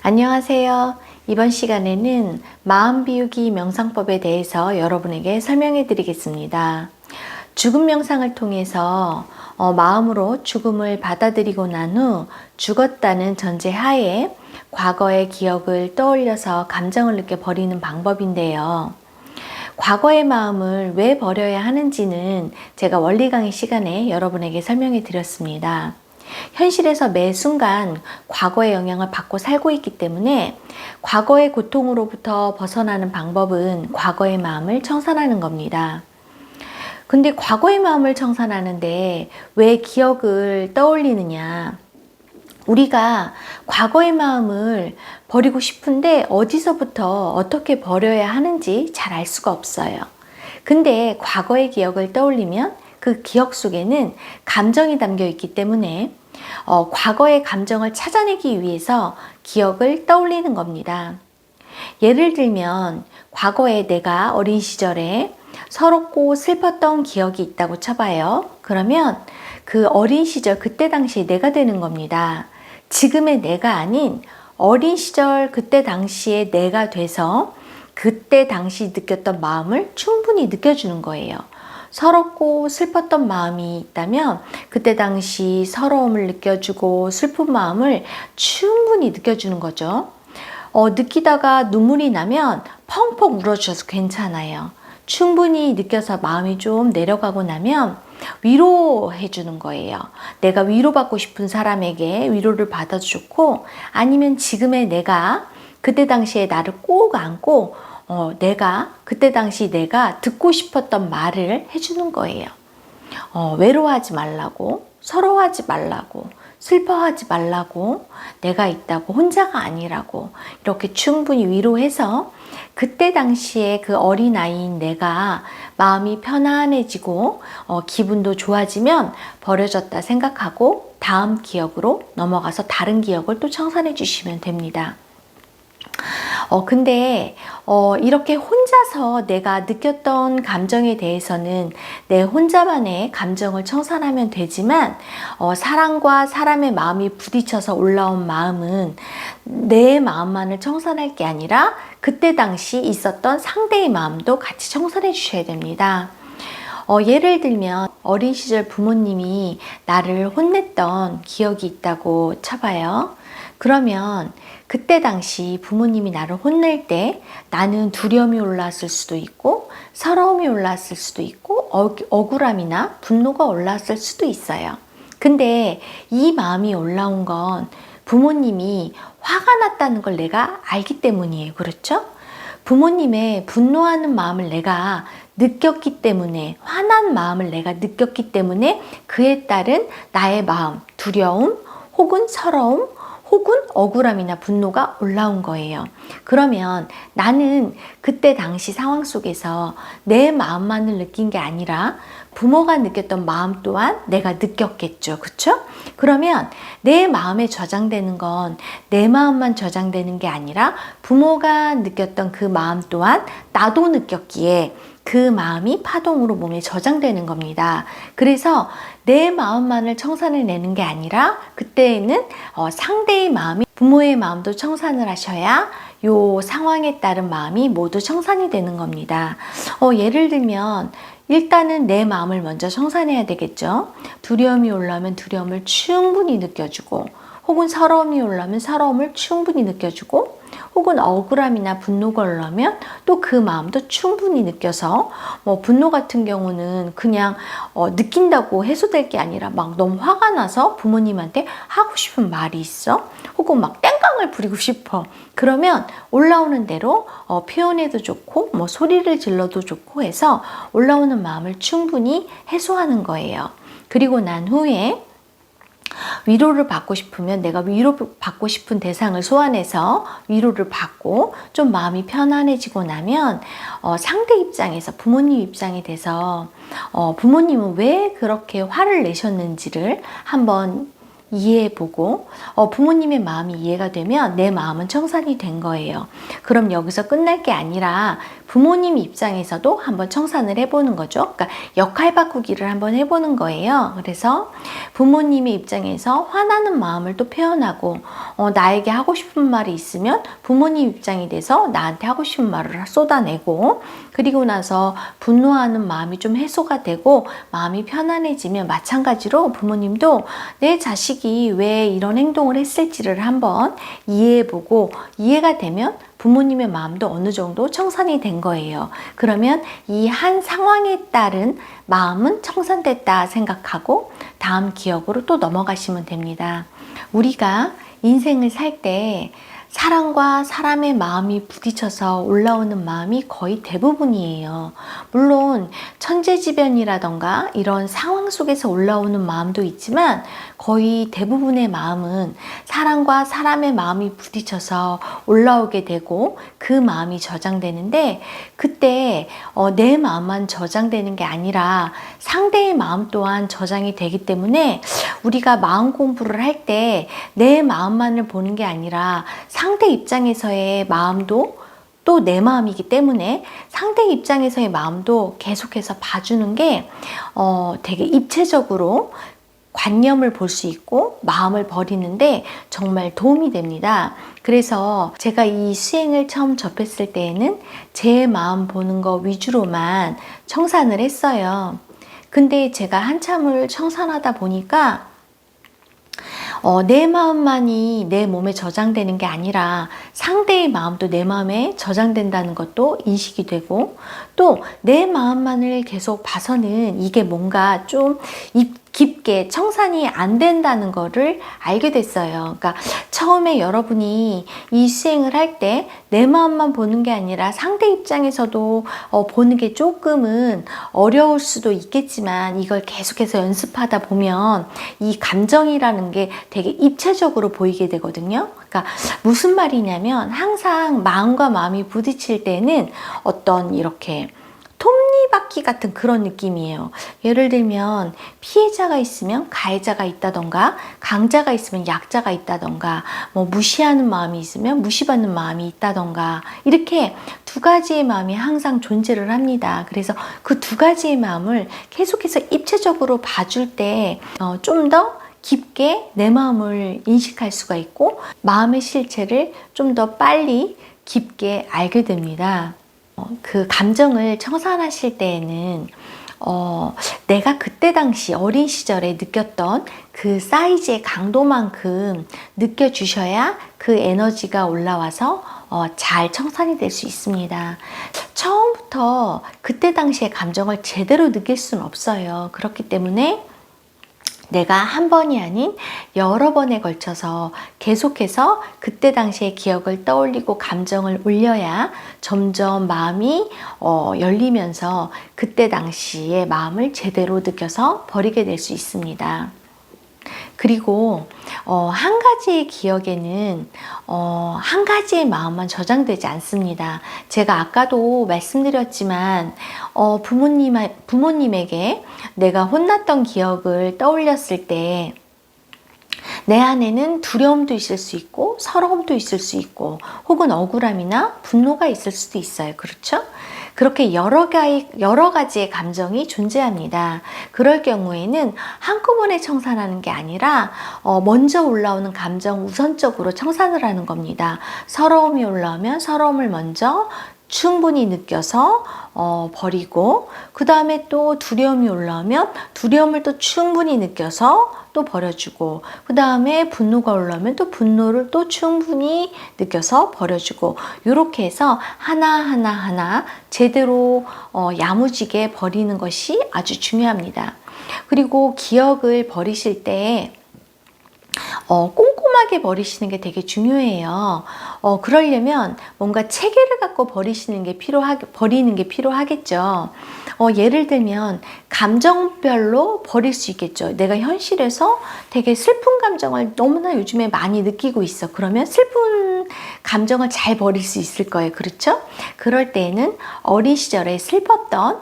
안녕하세요. 이번 시간에는 마음 비우기 명상법에 대해서 여러분에게 설명해 드리겠습니다. 죽음 명상을 통해서 마음으로 죽음을 받아들이고 난 후 죽었다는 전제 하에 과거의 기억을 떠올려서 감정을 느껴 버리는 방법인데요. 과거의 마음을 왜 버려야 하는지는 제가 원리 강의 시간에 여러분에게 설명해 드렸습니다. 현실에서 매 순간 과거의 영향을 받고 살고 있기 때문에 과거의 고통으로부터 벗어나는 방법은 과거의 마음을 청산하는 겁니다. 근데 과거의 마음을 청산하는데 왜 기억을 떠올리느냐? 우리가 과거의 마음을 버리고 싶은데 어디서부터 어떻게 버려야 하는지 잘 알 수가 없어요. 근데 과거의 기억을 떠올리면 그 기억 속에는 감정이 담겨 있기 때문에 과거의 감정을 찾아내기 위해서 기억을 떠올리는 겁니다. 예를 들면 과거에 내가 어린 시절에 서럽고 슬펐던 기억이 있다고 쳐봐요. 그러면 그 어린 시절 그때 당시에 내가 되는 겁니다. 지금의 내가 아닌 어린 시절 그때 당시에 내가 돼서 그때 당시 느꼈던 마음을 충분히 느껴주는 거예요. 서럽고 슬펐던 마음이 있다면 그때 당시 서러움을 느껴주고 슬픈 마음을 충분히 느껴주는 거죠. 느끼다가 눈물이 나면 펑펑 울어주셔서 괜찮아요. 충분히 느껴서 마음이 좀 내려가고 나면 위로해 주는 거예요. 내가 위로받고 싶은 사람에게 위로를 받아도 좋고, 아니면 지금의 내가 그때 당시에 나를 꼭 안고 내가 그때 당시 내가 듣고 싶었던 말을 해주는 거예요. 외로워하지 말라고, 서러워하지 말라고, 슬퍼하지 말라고, 내가 있다고, 혼자가 아니라고 이렇게 충분히 위로해서 그때 당시에 그 어린아이인 내가 마음이 편안해지고 기분도 좋아지면 버려졌다 생각하고 다음 기억으로 넘어가서 다른 기억을 또 청산해 주시면 됩니다. 근데 이렇게 혼자서 내가 느꼈던 감정에 대해서는 내 혼자만의 감정을 청산하면 되지만 사람과 사람의 마음이 부딪혀서 올라온 마음은 내 마음만을 청산할 게 아니라 그때 당시 있었던 상대의 마음도 같이 청산해 주셔야 됩니다. 예를 들면 어린 시절 부모님이 나를 혼냈던 기억이 있다고 쳐봐요. 그러면 그때 당시 부모님이 나를 혼낼 때 나는 두려움이 올라왔을 수도 있고 서러움이 올라왔을 수도 있고 억울함이나 분노가 올라왔을 수도 있어요. 근데 이 마음이 올라온 건 부모님이 화가 났다는 걸 내가 알기 때문이에요. 그렇죠? 부모님의 분노하는 마음을 내가 느꼈기 때문에, 화난 마음을 내가 느꼈기 때문에 그에 따른 나의 마음, 두려움 혹은 서러움 혹은 억울함이나 분노가 올라온 거예요. 그러면 나는 그때 당시 상황 속에서 내 마음만을 느낀 게 아니라 부모가 느꼈던 마음 또한 내가 느꼈겠죠. 그렇죠? 그러면 내 마음에 저장되는 건 내 마음만 저장되는 게 아니라 부모가 느꼈던 그 마음 또한 나도 느꼈기에 그 마음이 파동으로 몸에 저장되는 겁니다. 그래서 내 마음만을 청산을 내는 게 아니라 그때에는 상대의 마음이 부모의 마음도 청산을 하셔야 요 상황에 따른 마음이 모두 청산이 되는 겁니다. 예를 들면 일단은 내 마음을 먼저 청산해야 되겠죠. 두려움이 올라오면 두려움을 충분히 느껴주고, 혹은 서러움이 올라오면 서러움을 충분히 느껴주고, 혹은 억울함이나 분노가 올라오면 또 그 마음도 충분히 느껴서, 분노 같은 경우는 그냥 느낀다고 해소될 게 아니라 막 너무 화가 나서 부모님한테 하고 싶은 말이 있어, 혹은 막 땡깡을 부리고 싶어. 그러면 올라오는 대로 표현해도 좋고 소리를 질러도 좋고 해서 올라오는 마음을 충분히 해소하는 거예요. 그리고 난 후에 위로를 받고 싶으면 내가 위로받고 싶은 대상을 소환해서 위로를 받고 좀 마음이 편안해지고 나면 상대 입장에서, 부모님 입장이 돼서 부모님은 왜 그렇게 화를 내셨는지를 한번 이해해보고 부모님의 마음이 이해가 되면 내 마음은 청산이 된 거예요. 그럼 여기서 끝날 게 아니라 부모님 입장에서도 한번 청산을 해보는 거죠. 그러니까 역할 바꾸기를 한번 해보는 거예요. 그래서 부모님의 입장에서 화나는 마음을 또 표현하고 나에게 하고 싶은 말이 있으면 부모님 입장이 돼서 나한테 하고 싶은 말을 쏟아내고, 그리고 나서 분노하는 마음이 좀 해소가 되고 마음이 편안해지면 마찬가지로 부모님도 내 자식이 왜 이런 행동을 했을지를 한번 이해해보고, 이해가 되면 부모님의 마음도 어느 정도 청산이 된 거예요. 그러면 이 한 상황에 따른 마음은 청산됐다 생각하고 다음 기억으로 또 넘어가시면 됩니다. 우리가 인생을 살 때 사람과 사람의 마음이 부딪혀서 올라오는 마음이 거의 대부분이에요. 물론 천재지변이라던가 이런 상황 속에서 올라오는 마음도 있지만 거의 대부분의 마음은 사람과 사람의 마음이 부딪혀서 올라오게 되고 그 마음이 저장되는데, 그때 내 마음만 저장되는 게 아니라 상대의 마음 또한 저장이 되기 때문에 우리가 마음 공부를 할 때 내 마음만을 보는 게 아니라 상대 입장에서의 마음도 또 내 마음이기 때문에 상대 입장에서의 마음도 계속해서 봐주는 게 되게 입체적으로 관념을 볼 수 있고 마음을 버리는데 정말 도움이 됩니다. 그래서 제가 이 수행을 처음 접했을 때에는 제 마음 보는 거 위주로만 청산을 했어요. 근데 제가 한참을 청산하다 보니까 내 마음만이 내 몸에 저장되는 게 아니라 상대의 마음도 내 마음에 저장된다는 것도 인식이 되고, 또 내 마음만을 계속 봐서는 이게 뭔가 좀 깊게 청산이 안 된다는 거를 알게 됐어요. 그러니까 처음에 여러분이 이 수행을 할 때 내 마음만 보는 게 아니라 상대 입장에서도 보는 게 조금은 어려울 수도 있겠지만, 이걸 계속해서 연습하다 보면 이 감정이라는 게 되게 입체적으로 보이게 되거든요. 그러니까 무슨 말이냐면, 항상 마음과 마음이 부딪힐 때는 어떤 이렇게 톱니바퀴 같은 그런 느낌이에요. 예를 들면 피해자가 있으면 가해자가 있다던가, 강자가 있으면 약자가 있다던가, 뭐 무시하는 마음이 있으면 무시받는 마음이 있다던가, 이렇게 두 가지의 마음이 항상 존재를 합니다. 그래서 그 두 가지의 마음을 계속해서 입체적으로 봐줄 때 좀 더 깊게 내 마음을 인식할 수가 있고 마음의 실체를 좀 더 빨리 깊게 알게 됩니다. 그 감정을 청산하실 때에는 내가 그때 당시 어린 시절에 느꼈던 그 사이즈의 강도만큼 느껴주셔야 그 에너지가 올라와서 잘 청산이 될 수 있습니다. 처음부터 그때 당시의 감정을 제대로 느낄 수는 없어요. 그렇기 때문에 내가 한 번이 아닌 여러 번에 걸쳐서 계속해서 그때 당시의 기억을 떠올리고 감정을 올려야 점점 마음이 열리면서 그때 당시의 마음을 제대로 느껴서 버리게 될 수 있습니다. 그리고 한 가지의 기억에는 한 가지의 마음만 저장되지 않습니다. 제가 아까도 말씀드렸지만 부모님에게 내가 혼났던 기억을 떠올렸을 때 내 안에는 두려움도 있을 수 있고 서러움도 있을 수 있고 혹은 억울함이나 분노가 있을 수도 있어요. 그렇죠? 그렇게 여러 가지의 감정이 존재합니다. 그럴 경우에는 한꺼번에 청산하는 게 아니라 먼저 올라오는 감정 우선적으로 청산을 하는 겁니다. 서러움이 올라오면 서러움을 먼저 충분히 느껴서 버리고, 그 다음에 또 두려움이 올라오면 두려움을 또 충분히 느껴서 또 버려주고, 그 다음에 분노가 올라오면 또 분노를 또 충분히 느껴서 버려주고, 이렇게 해서 하나하나 제대로 야무지게 버리는 것이 아주 중요합니다. 그리고 기억을 버리실 때 꼼꼼하게 버리시는 게 되게 중요해요. 그러려면 뭔가 체계를 갖고 버리는 게 필요하겠죠. 예를 들면 감정별로 버릴 수 있겠죠. 내가 현실에서 되게 슬픈 감정을 너무나 요즘에 많이 느끼고 있어. 그러면 슬픈 감정을 잘 버릴 수 있을 거예요. 그렇죠? 그럴 때에는 어린 시절에 슬펐던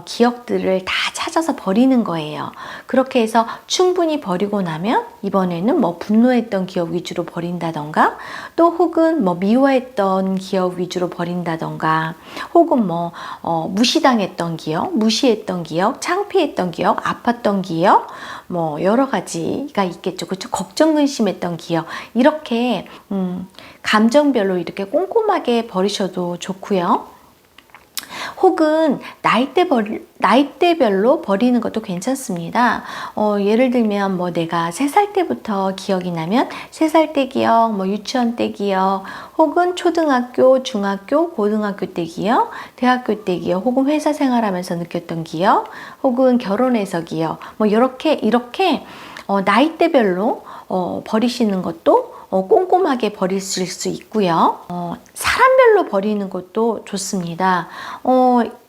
기억들을 다 찾아서 버리는 거예요. 그렇게 해서 충분히 버리고 나면 이번에는 뭐 분노했던 기억 위주로 버린다던가, 또 혹은 뭐 미워했던 기억 위주로 버린다던가, 혹은 뭐 무시당했던 기억, 무시했던 기억, 창피했던 기억, 아팠던 기억, 뭐 여러 가지가 있겠죠. 그렇죠? 걱정 근심했던 기억, 이렇게 감정별로 이렇게 꼼꼼하게 버리셔도 좋고요. 혹은 나이대별로 버리는 것도 괜찮습니다. 예를 들면 뭐 내가 3살 때부터 기억이 나면 3살 때 기억, 뭐 유치원 때 기억, 혹은 초등학교, 중학교, 고등학교 때 기억, 대학교 때 기억, 혹은 회사 생활하면서 느꼈던 기억, 혹은 결혼해서 기억, 뭐 이렇게 나이대별로 버리시는 것도 꼼꼼하게 버릴 수 있고요. 사람별로 버리는 것도 좋습니다.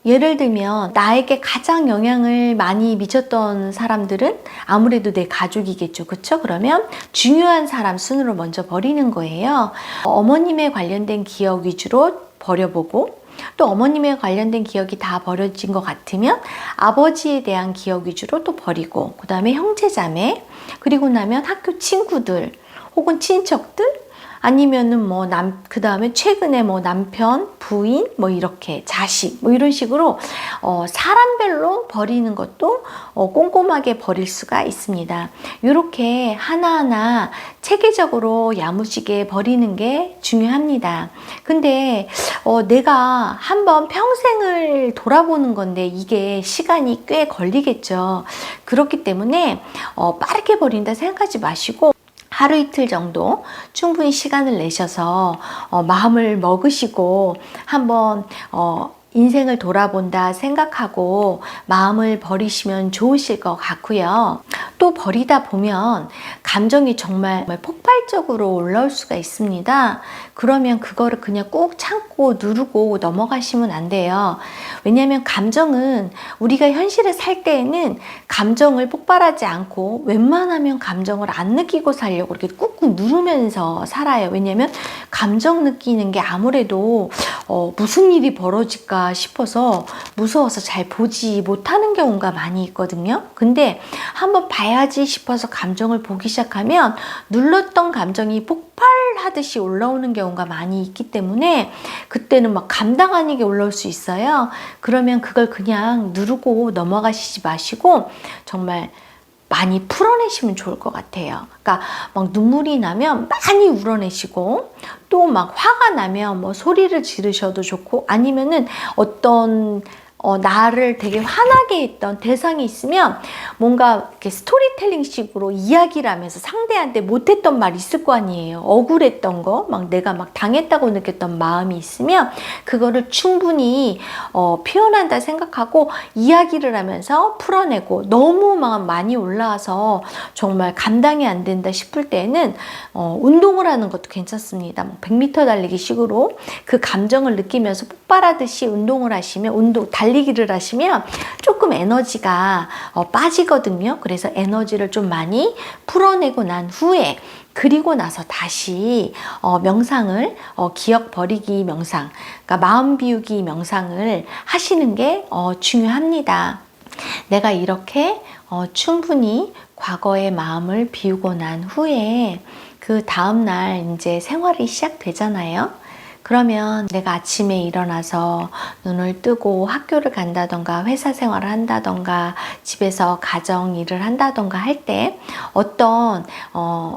예를 들면 나에게 가장 영향을 많이 미쳤던 사람들은 아무래도 내 가족이겠죠. 그렇죠? 그러면 중요한 사람 순으로 먼저 버리는 거예요. 어머님에 관련된 기억 위주로 버려보고, 또 어머님에 관련된 기억이 다 버려진 것 같으면 아버지에 대한 기억 위주로 또 버리고, 그 다음에 형제자매, 그리고 나면 학교 친구들, 혹은 친척들, 아니면은 그 다음에 최근에 뭐 남편, 부인, 뭐 이렇게 자식, 뭐 이런 식으로 사람별로 버리는 것도 꼼꼼하게 버릴 수가 있습니다. 이렇게 하나하나 체계적으로 야무지게 버리는 게 중요합니다. 근데 내가 한번 평생을 돌아보는 건데 이게 시간이 꽤 걸리겠죠. 그렇기 때문에 빠르게 버린다 생각하지 마시고, 하루 이틀 정도 충분히 시간을 내셔서 마음을 먹으시고 한번 인생을 돌아본다 생각하고 마음을 버리시면 좋으실 것 같고요. 또 버리다 보면 감정이 정말 폭발적으로 올라올 수가 있습니다. 그러면 그거를 그냥 꾹 참고 누르고 넘어가시면 안 돼요. 왜냐하면 감정은 우리가 현실에 살 때에는 감정을 폭발하지 않고 웬만하면 감정을 안 느끼고 살려고 이렇게 꾹꾹 누르면서 살아요. 왜냐하면 감정 느끼는 게 아무래도 무슨 일이 벌어질까 싶어서 무서워서 잘 보지 못하는 경우가 많이 있거든요. 근데 한번 봐야지 싶어서 감정을 보기 시작하면 눌렀던 감정이 폭발하듯이 올라오는 경우가 많이 있기 때문에 그때는 막 감당 아니게 올라올 수 있어요. 그러면 그걸 그냥 누르고 넘어가시지 마시고 정말 많이 풀어내시면 좋을 것 같아요. 그러니까 막 눈물이 나면 많이 울어내시고, 또 막 화가 나면 뭐 소리를 지르셔도 좋고, 아니면은 어떤 나를 되게 화나게 했던 대상이 있으면 뭔가 이렇게 스토리텔링 식으로 이야기를 하면서 상대한테 못했던 말 있을 거 아니에요. 억울했던 거, 막 내가 막 당했다고 느꼈던 마음이 있으면 그거를 충분히 표현한다 생각하고 이야기를 하면서 풀어내고, 너무 막 많이 올라와서 정말 감당이 안 된다 싶을 때는 운동을 하는 것도 괜찮습니다. 100m 달리기 식으로 그 감정을 느끼면서 폭발하듯이 운동을 하시면, 달리기를 하시면 조금 에너지가 빠지거든요. 그래서 에너지를 좀 많이 풀어내고 난 후에, 그리고 나서 다시 명상을, 기억 버리기 명상, 그러니까 마음 비우기 명상을 하시는 게 중요합니다. 내가 이렇게 충분히 과거의 마음을 비우고 난 후에 그 다음날 이제 생활이 시작되잖아요. 그러면 내가 아침에 일어나서 눈을 뜨고 학교를 간다던가 회사 생활을 한다던가 집에서 가정 일을 한다던가 할 때 어떤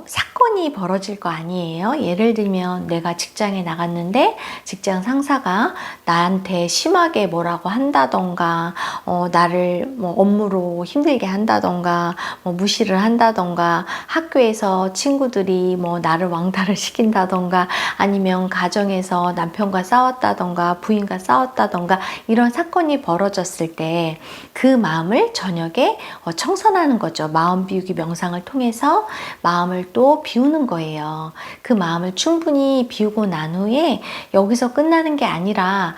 사건이 벌어질 거 아니에요. 예를 들면 내가 직장에 나갔는데 직장 상사가 나한테 심하게 뭐라고 한다던가, 나를 뭐 업무로 힘들게 한다던가, 뭐 무시를 한다던가, 학교에서 친구들이 뭐 나를 왕따를 시킨다던가, 아니면 가정에서 통해서 남편과 싸웠다던가 부인과 싸웠다던가 이런 사건이 벌어졌을 때 그 마음을 저녁에 청산하는 거죠. 마음 비우기 명상을 통해서 마음을 또 비우는 거예요. 그 마음을 충분히 비우고 난 후에 여기서 끝나는 게 아니라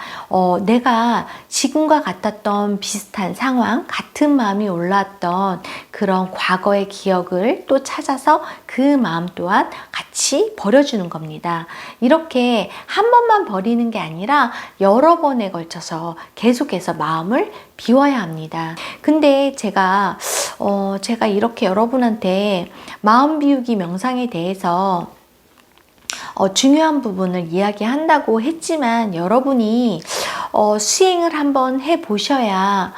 내가 지금과 같았던 비슷한 상황, 같은 마음이 올라왔던 그런 과거의 기억을 또 찾아서 그 마음 또한 같이 버려주는 겁니다. 이렇게 한 번만 버리는 게 아니라 여러 번에 걸쳐서 계속해서 마음을 비워야 합니다. 근데 제가 이렇게 여러분한테 마음 비우기 명상에 대해서 중요한 부분을 이야기한다고 했지만 여러분이 수행을 한번 해보셔야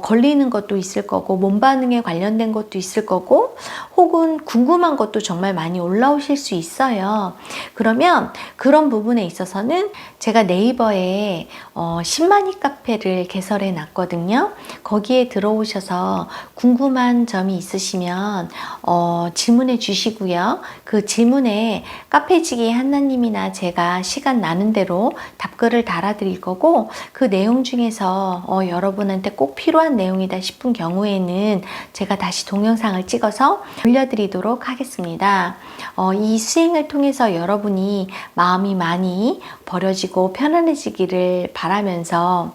걸리는 것도 있을 거고 몸 반응에 관련된 것도 있을 거고 혹은 궁금한 것도 정말 많이 올라오실 수 있어요. 그러면 그런 부분에 있어서는 제가 네이버에 10만이 카페를 개설해 놨거든요. 거기에 들어오셔서 궁금한 점이 있으시면 질문해 주시고요. 그 질문에 카페지기 한나님이나 제가 시간 나는 대로 답글을 달아드릴 거고 그 내용 중에서 여러분한테 꼭 필요한 내용이다 싶은 경우에는 제가 다시 동영상을 찍어서 올려드리도록 하겠습니다. 이 수행을 통해서 여러분이 마음이 많이 버려지고 편안해지기를 바라면서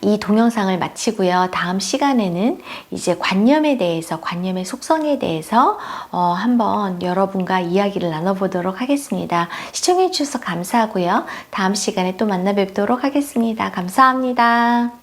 이 동영상을 마치고요. 다음 시간에는 이제 관념에 대해서, 관념의 속성에 대해서 한번 여러분과 이야기를 나눠보도록 하겠습니다. 시청해 주셔서 감사하고요. 다음 시간에 또 만나 뵙도록 하겠습니다. 감사합니다.